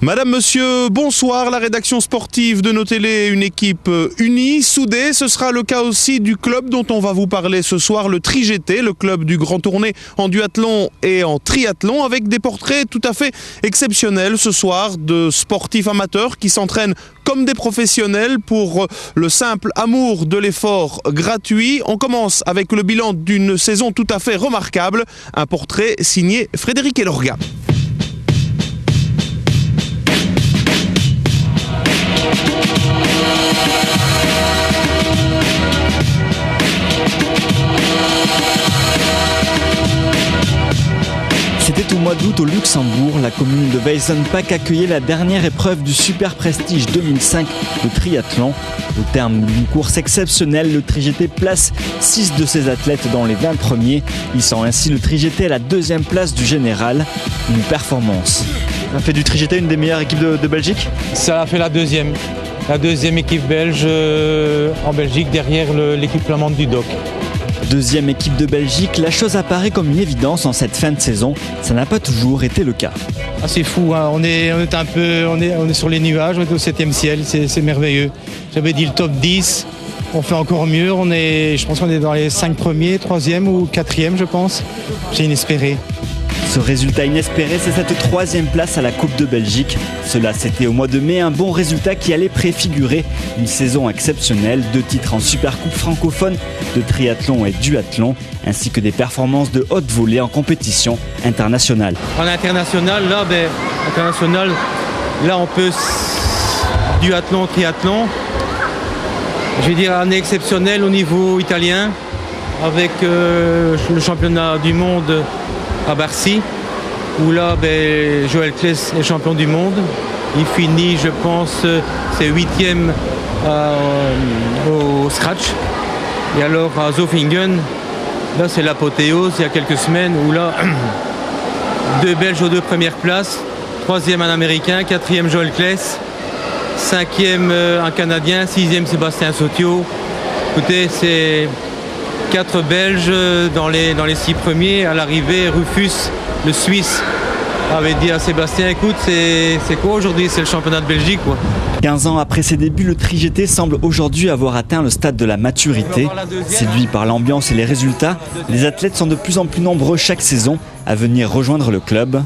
Madame, monsieur, bonsoir. La rédaction sportive de nos télés est une équipe unie, soudée. Ce sera le cas aussi du club dont on va vous parler ce soir, le TriGT, le club du Grand Tournai en duathlon et en triathlon, avec des portraits tout à fait exceptionnels ce soir de sportifs amateurs qui s'entraînent comme des professionnels pour le simple amour de l'effort gratuit. On commence avec le bilan d'une saison tout à fait remarquable. Un portrait signé Frédéric Elorga. C'était au mois d'août au Luxembourg, la commune de Weissenbach accueillait la dernière épreuve du Super Prestige 2005, le triathlon. Au terme d'une course exceptionnelle, le TriGT place 6 de ses athlètes dans les 20 premiers, hissant ainsi le TriGT à la deuxième place du général. Une performance. Ça fait du TriGT une des meilleures équipes de Belgique ? Ça a fait la deuxième équipe belge en Belgique derrière l'équipe flamande du DOC. Deuxième équipe de Belgique, la chose apparaît comme une évidence en cette fin de saison. Ça n'a pas toujours été le cas. Ah, c'est fou, hein. On est sur les nuages, on est au 7e ciel, c'est merveilleux. J'avais dit le top 10, on fait encore mieux. Je pense qu'on est dans les 5 premiers, 3e ou 4e, je pense. C'est inespéré. Ce résultat inespéré, c'est cette 3e place à la Coupe de Belgique. Cela, c'était au mois de mai, un bon résultat qui allait préfigurer une saison exceptionnelle. 2 titres en Supercoupe francophone de triathlon et duathlon, ainsi que des performances de haute volée en compétition internationale. En international, là on peut duathlon, triathlon. Je vais dire année exceptionnelle au niveau italien, avec le championnat du monde à Barcy, où là Joël Kless est champion du monde. Il finit, je pense, c'est 8e au scratch. Et alors à Zofingen, là c'est l'apothéose il y a quelques semaines, où là 2 Belges aux 2 premières places, 3e un Américain, 4e Joël Kless, 5e un Canadien, 6e Sébastien Sautiot. Écoutez, c'est 4 Belges dans les 6 premiers. À l'arrivée, Rufus, le Suisse, avait dit à Sébastien, écoute, c'est quoi aujourd'hui? C'est le championnat de Belgique, quoi. 15 ans après ses débuts, le TriGT semble aujourd'hui avoir atteint le stade de la maturité. Séduit par l'ambiance et les résultats, les athlètes sont de plus en plus nombreux chaque saison à venir rejoindre le club.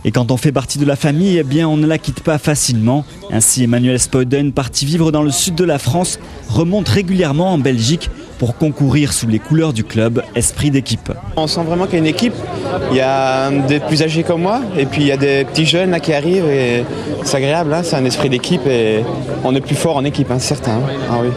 Et quand on fait partie de la famille, eh bien on ne la quitte pas facilement. Ainsi, Emmanuel Spoiden, parti vivre dans le sud de la France, remonte régulièrement en Belgique pour concourir sous les couleurs du club Esprit d'équipe. On sent vraiment qu'il y a une équipe. Il y a des plus âgés comme moi et puis il y a des petits jeunes là, qui arrivent et c'est agréable. Hein. C'est un esprit d'équipe et on est plus fort en équipe, hein, certain. Hein. Ah, oui.